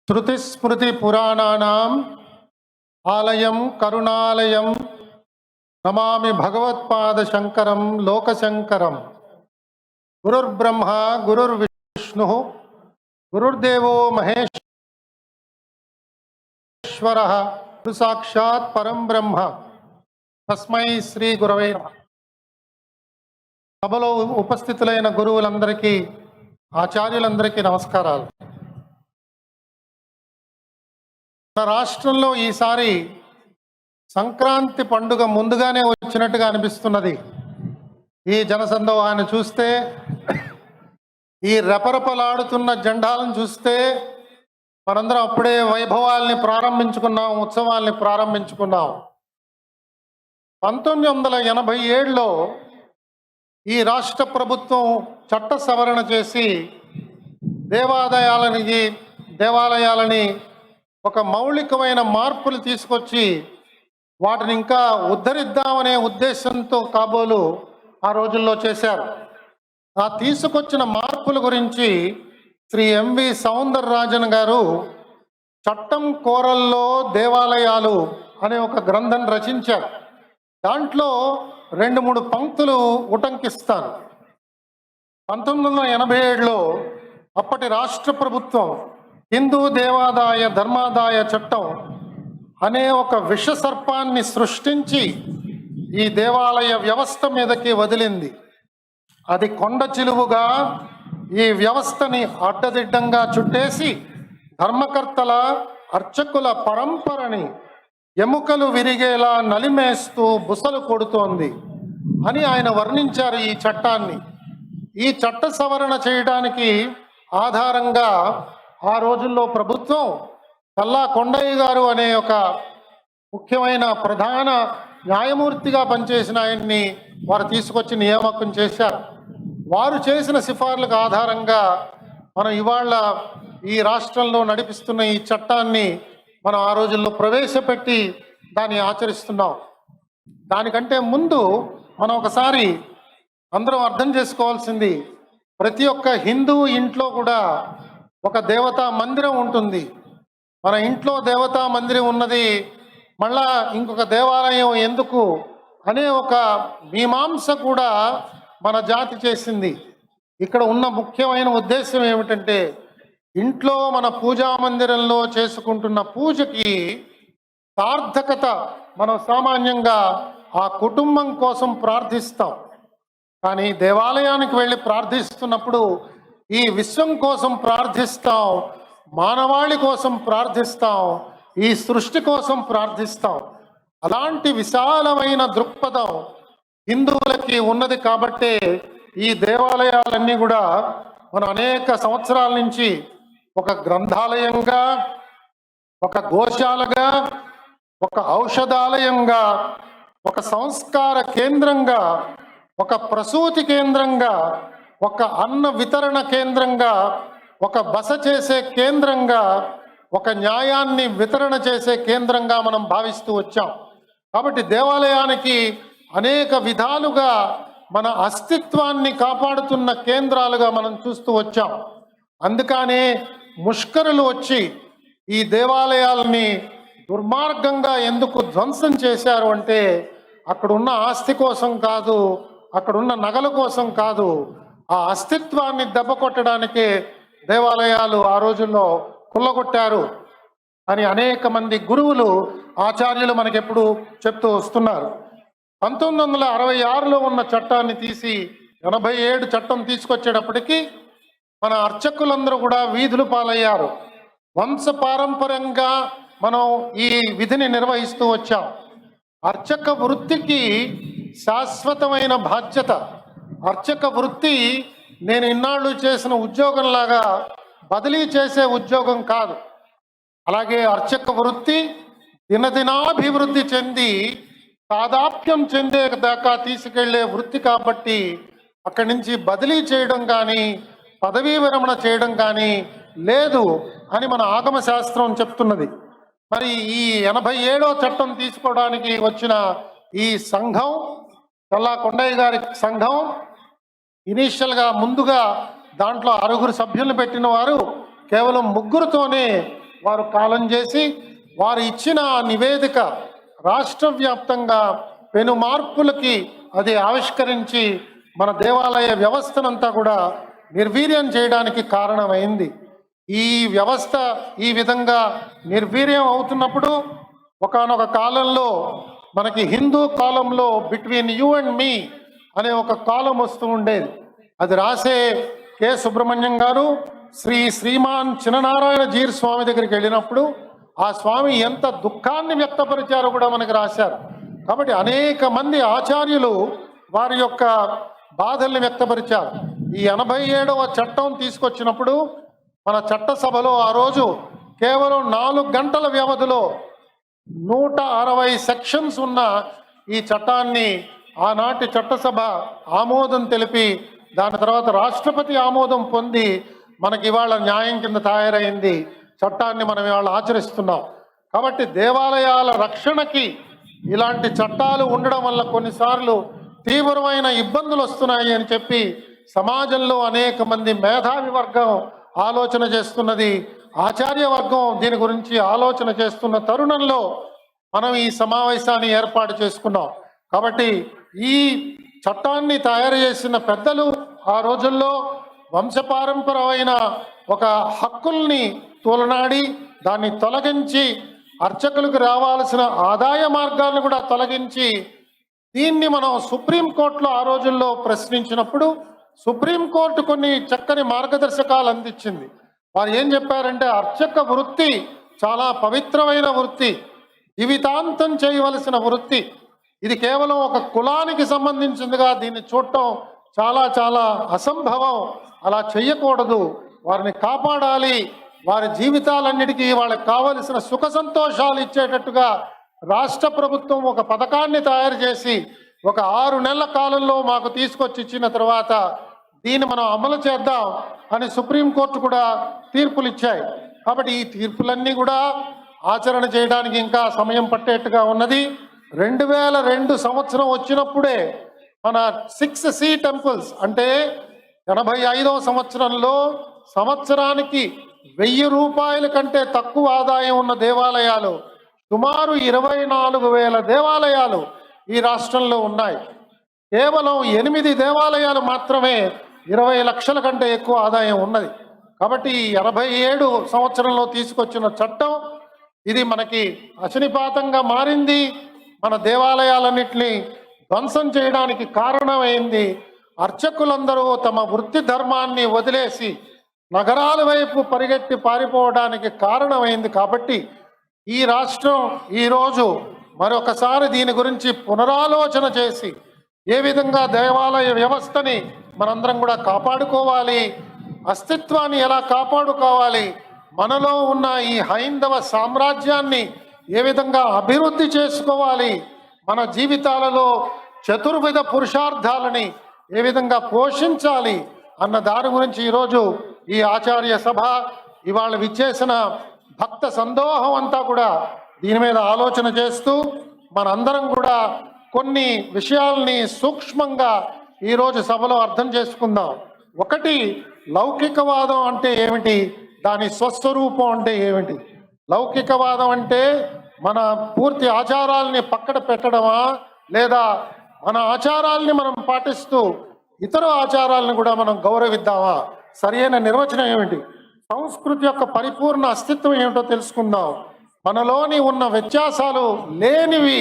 శృతిస్మృతి పురాణానాం ఆలయం కరుణాలయం నమామి భగవత్పాద శంకరం లోకశంకరం. గురుర్బ్రహ్మ గురుర్విష్ణు గురుర్దేవో మహేశ్వర సాక్షాత్ పరం బ్రహ్మ తస్మై శ్రీ గురవే నమః. సభలో ఉపస్థితులైన గురువులందరికీ ఆచార్యులందరికీ నమస్కారాలు. మన రాష్ట్రంలో ఈసారి సంక్రాంతి పండుగ ముందుగానే వచ్చినట్టుగా అనిపిస్తున్నది. ఈ జనసందోహాన్ని చూస్తే, ఈ రెపరెపలాడుతున్న జెండాలను చూస్తే మనందరం అప్పుడే వైభవాల్ని ప్రారంభించుకున్నాం, ఉత్సవాల్ని ప్రారంభించుకున్నాం. 1987లో ఈ రాష్ట్ర ప్రభుత్వం చట్ట సవరణ చేసి దేవాలయాలని ఒక మౌలికమైన మార్పులు తీసుకొచ్చి వాటిని ఇంకా ఉద్ధరిద్దామనే ఉద్దేశంతో కాబోలు ఆ రోజుల్లో చేశారు. ఆ తీసుకొచ్చిన మార్పుల గురించి శ్రీ ఎంవి సౌందరరాజన్ గారు చట్టం కోరల్లో దేవాలయాలు అనే ఒక గ్రంథం రచించారు. దాంట్లో 2-3 పంక్తులు ఉటంకిస్తాను. 1987లో అప్పటి రాష్ట్ర ప్రభుత్వం హిందూ దేవాదాయ ధర్మాదాయ చట్టం అనే ఒక విష సర్పాన్ని సృష్టించి ఈ దేవాలయ వ్యవస్థ మీదకి వదిలింది. అది కొండ చిలువుగా ఈ వ్యవస్థని అడ్డదిడ్డంగా చుట్టేసి ధర్మకర్తల అర్చకుల పరంపరని ఎముకలు విరిగేలా నలిమేస్తూ బుసలు కొడుతోంది అని ఆయన వర్ణించారు ఈ చట్టాన్ని. ఈ చట్ట సవరణ చేయడానికి ఆధారంగా ఆ రోజుల్లో ప్రభుత్వం చల్లా కొండయ్య గారు అనే ఒక ముఖ్యమైన ప్రధాన న్యాయమూర్తిగా పనిచేసిన ఆయన్ని వారు తీసుకొచ్చి నియామకం చేశారు. వారు చేసిన సిఫార్లకు ఆధారంగా మనం ఇవాళ ఈ రాష్ట్రంలో నడిపిస్తున్న ఈ చట్టాన్ని మనం ఆ రోజుల్లో ప్రవేశపెట్టి దాన్ని ఆచరిస్తున్నాం. దానికంటే ముందు మనం ఒకసారి అందరం అర్థం చేసుకోవాల్సింది, ప్రతి ఒక్క హిందూ ఇంట్లో కూడా ఒక దేవతా మందిరం ఉంటుంది. మన ఇంట్లో దేవతా మందిరం ఉన్నది, మళ్ళా ఇంకొక దేవాలయం ఎందుకు అనే ఒక మీమాంస కూడా మన జాతి చేసింది. ఇక్కడ ఉన్న ముఖ్యమైన ఉద్దేశం ఏమిటంటే, ఇంట్లో మన పూజా మందిరంలో చేసుకుంటున్న పూజకి సార్థకత మనం సామాన్యంగా ఆ కుటుంబం కోసం ప్రార్థిస్తాం. కానీ దేవాలయానికి వెళ్ళి ప్రార్థిస్తున్నప్పుడు ఈ విశ్వం కోసం ప్రార్థిస్తాం, మానవాళి కోసం ప్రార్థిస్తాం, ఈ సృష్టి కోసం ప్రార్థిస్తాం. అలాంటి విశాలమైన దృక్పథం హిందువులకి ఉన్నది కాబట్టే ఈ దేవాలయాలన్నీ కూడా మనం అనేక సంవత్సరాల నుంచి ఒక గ్రంథాలయంగా, ఒక గోశాలగా, ఒక ఔషధాలయంగా, ఒక సంస్కార కేంద్రంగా, ఒక ప్రసూతి కేంద్రంగా, ఒక అన్న వితరణ కేంద్రంగా, ఒక బస చేసే కేంద్రంగా, ఒక న్యాయాన్ని వితరణ చేసే కేంద్రంగా మనం భావిస్తూ వచ్చాం. కాబట్టి దేవాలయానికి అనేక విధాలుగా మన అస్తిత్వాన్ని కాపాడుతున్న కేంద్రాలుగా మనం చూస్తూ వచ్చాం. అందుకనే ముష్కరులు వచ్చి ఈ దేవాలయాలని దుర్మార్గంగా ఎందుకు ధ్వంసం చేశారు అంటే, అక్కడున్న ఆస్తి కోసం కాదు, అక్కడున్న నగల కోసం కాదు, ఆ అస్తిత్వాన్ని దెబ్బ కొట్టడానికే దేవాలయాలు ఆ రోజుల్లో కుల్లగొట్టారు అని అనేక మంది గురువులు, ఆచార్యులు మనకెప్పుడు చెప్తూ వస్తున్నారు. 1966లో ఉన్న చట్టాన్ని తీసి 87 చట్టం తీసుకొచ్చేటప్పటికి మన అర్చకులందరూ కూడా వీధులు పాలయ్యారు. వంశపారంపర్యంగా మనం ఈ విధిని నిర్వహిస్తూ వచ్చాం. అర్చక వృత్తికి శాశ్వతమైన బాధ్యత. అర్చక వృత్తి నేను ఇన్నాళ్ళు చేసిన ఉద్యోగంలాగా బదిలీ చేసే ఉద్యోగం కాదు. అలాగే అర్చక వృత్తి దినదినాభివృద్ధి చెంది తాదాప్యం చెందే దాకా తీసుకెళ్లే వృత్తి కాబట్టి అక్కడి నుంచి బదిలీ చేయడం కానీ పదవీ విరమణ చేయడం కానీ లేదు అని మన ఆగమ శాస్త్రం చెప్తున్నది. మరి ఈ 87వ చట్టం తీసుకోవడానికి వచ్చిన ఈ సంఘం, చల్లా కొండయ్య గారి సంఘం, ఇనీషియల్గా ముందుగా దాంట్లో 6 సభ్యులను పెట్టిన వారు కేవలం 3తోనే వారు కాలం చేసి వారు ఇచ్చిన నివేదిక రాష్ట్ర వ్యాప్తంగా పెను మార్పులకి అది ఆవిష్కరించి మన దేవాలయ వ్యవస్థనంతా కూడా నిర్వీర్యం చేయడానికి కారణమైంది. ఈ వ్యవస్థ ఈ విధంగా నిర్వీర్యం అవుతున్నప్పుడు ఒకానొక కాలంలో మనకి హిందూ కాలంలో బిట్వీన్ యూ అండ్ మీ అనే ఒక కాలం వస్తూ ఉండేది. అది రాసే కె సుబ్రహ్మణ్యం గారు శ్రీమాన్ చిన్ననారాయణ జీర్ స్వామి దగ్గరికి వెళ్ళినప్పుడు ఆ స్వామి ఎంత దుఃఖాన్ని వ్యక్తపరిచారో కూడా మనకు రాశారు. కాబట్టి అనేక మంది ఆచార్యులు వారి యొక్క బాధల్ని వ్యక్తపరిచారు. ఈ 87వ చట్టం తీసుకొచ్చినప్పుడు మన చట్టసభలో ఆ రోజు కేవలం 4 గంటల వ్యవధిలో 160 సెక్షన్స్ ఉన్న ఈ చట్టాన్ని ఆనాటి చట్టసభ ఆమోదం తెలిపి దాని తర్వాత రాష్ట్రపతి ఆమోదం పొంది మనకి ఇవాళ న్యాయం కింద తయారైంది. చట్టాన్ని మనం ఇవాళ ఆచరిస్తున్నాం. కాబట్టి దేవాలయాల రక్షణకి ఇలాంటి చట్టాలు ఉండడం వల్ల కొన్నిసార్లు తీవ్రమైన ఇబ్బందులు వస్తున్నాయి అని చెప్పి సమాజంలో అనేక మంది మేధావి వర్గం ఆలోచన చేస్తున్నది. ఆచార్య వర్గం దీని గురించి ఆలోచన చేస్తున్న తరుణంలో మనం ఈ సమావేశాన్ని ఏర్పాటు చేసుకున్నాం. కాబట్టి ఈ చట్టాన్ని తయారు చేసిన పెద్దలు ఆ రోజుల్లో వంశపారంపరమైన ఒక హక్కుల్ని తోలనాడి దాన్ని తొలగించి అర్చకులకు రావాల్సిన ఆదాయ మార్గాలను కూడా తొలగించి దీన్ని మనం సుప్రీంకోర్టులో ఆ రోజుల్లో ప్రశ్నించినప్పుడు సుప్రీంకోర్టు కొన్ని చక్కని మార్గదర్శకాలు అందించింది. వారు ఏం చెప్పారంటే అర్చక వృత్తి చాలా పవిత్రమైన వృత్తి, జీవితాంతం చేయవలసిన వృత్తి. ఇది కేవలం ఒక కులానికి సంబంధించిందిగా దీన్ని చూడటం చాలా చాలా అసంభవం. అలా చెయ్యకూడదు. వారిని కాపాడాలి. వారి జీవితాలన్నిటికీ వాళ్ళకి కావలసిన సుఖ సంతోషాలు ఇచ్చేటట్టుగా రాష్ట్ర ప్రభుత్వం ఒక పథకాన్ని తయారు చేసి ఒక 6 నెలల కాలంలో మాకు తీసుకొచ్చి ఇచ్చిన తర్వాత దీన్ని మనం అమలు చేద్దాం అని సుప్రీంకోర్టు కూడా తీర్పులు ఇచ్చాయి. కాబట్టి ఈ తీర్పులన్నీ కూడా ఆచరణ చేయడానికి ఇంకా సమయం పట్టేట్టుగా ఉన్నది. 2002 సంవత్సరం వచ్చినప్పుడే మన 6C టెంపుల్స్ అంటే 85వ సంవత్సరంలో సంవత్సరానికి 1000 రూపాయల కంటే తక్కువ ఆదాయం ఉన్న దేవాలయాలు సుమారు 24,000 దేవాలయాలు ఈ రాష్ట్రంలో ఉన్నాయి. కేవలం 8 దేవాలయాలు మాత్రమే 20 లక్షల కంటే ఎక్కువ ఆదాయం ఉన్నది. కాబట్టి 87 సంవత్సరంలో తీసుకొచ్చిన చట్టం ఇది మనకి అశనిపాతంగా మారింది. మన దేవాలయాలన్నింటినీ ధ్వంసం చేయడానికి కారణమైంది. అర్చకులందరూ తమ వృత్తి ధర్మాన్ని వదిలేసి నగరాల వైపు పరిగెత్తి పారిపోవడానికి కారణమైంది. కాబట్టి ఈ రాష్ట్రం ఈరోజు మరొకసారి దీని గురించి పునరాలోచన చేసి ఏ విధంగా దేవాలయ వ్యవస్థని మనందరం కూడా కాపాడుకోవాలి, అస్తిత్వాన్ని ఎలా కాపాడుకోవాలి, మనలో ఉన్న ఈ హైందవ సామ్రాజ్యాన్ని ఏ విధంగా అభివృద్ధి చేసుకోవాలి, మన జీవితాలలో చతుర్విధ పురుషార్థాలని ఏ విధంగా పోషించాలి అన్న దాని గురించి ఈరోజు ఈ ఆచార్య సభ ఇవాళ విచ్చేసిన భక్త సందోహం అంతా కూడా దీని మీద ఆలోచన చేస్తూ మనందరం కూడా కొన్ని విషయాల్ని సూక్ష్మంగా ఈరోజు సభలో అర్థం చేసుకుందాం. ఒకటి, లౌకికవాదం అంటే ఏమిటి, దాని స్వస్వరూపం అంటే ఏమిటి? లౌకికవాదం అంటే మన పూర్తి ఆచారాల్ని పక్కన పెట్టడమా, లేదా మన ఆచారాల్ని మనం పాటిస్తూ ఇతర ఆచారాలను కూడా మనం గౌరవిద్దామా? సరైన నిర్వచనం ఏమిటి? సంస్కృతి యొక్క పరిపూర్ణ అస్తిత్వం ఏమిటో తెలుసుకుందాం. మనలోని ఉన్న వ్యత్యాసాలు లేనివి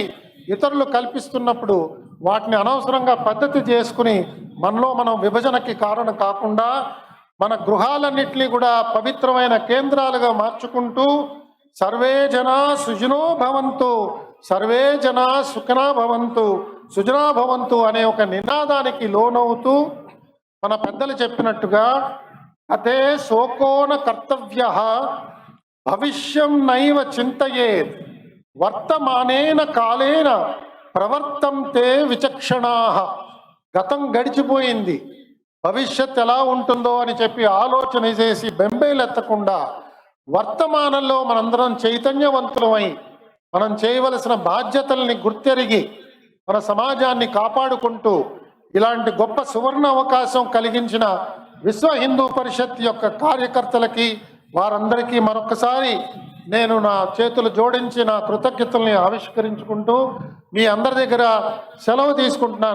ఇతరులు కల్పిస్తున్నప్పుడు వాటిని అనవసరంగా పద్ధతి చేసుకుని మనలో మనం విభజనకి కారణం కాకుండా మన గృహాలన్నింటినీ కూడా పవిత్రమైన కేంద్రాలుగా మార్చుకుంటూ సర్వే జనా సుజనో భవంతు, సర్వే జనా సుఖనా భవంతు, సుజనా భవంతు అనే ఒక నినాదానికి లోనవుతూ మన పెద్దలు చెప్పినట్టుగా అతే శోకోన కర్తవ్య భవిష్యం నైవ చింతయేత్ వర్తమానేన కాలేన ప్రవర్తంతే విచక్షణాః. గతం గడిచిపోయింది, భవిష్యత్ ఎలా ఉంటుందో అని చెప్పి ఆలోచన చేసి బెంబేలెత్తకుండా వర్తమానంలో మనందరం చైతన్యవంతులమై మనం చేయవలసిన బాధ్యతల్ని గుర్తెరిగి మన సమాజాన్ని కాపాడుకుంటూ ఇలాంటి గొప్ప సువర్ణ అవకాశం కలిగించిన విశ్వ హిందూ పరిషత్ యొక్క కార్యకర్తలకి వారందరికీ మరొకసారి నేను నా చేతులు జోడించి నా కృతజ్ఞతల్ని ఆవిష్కరించుకుంటూ మీ అందరి దగ్గర సెలవు తీసుకుంటున్నాను.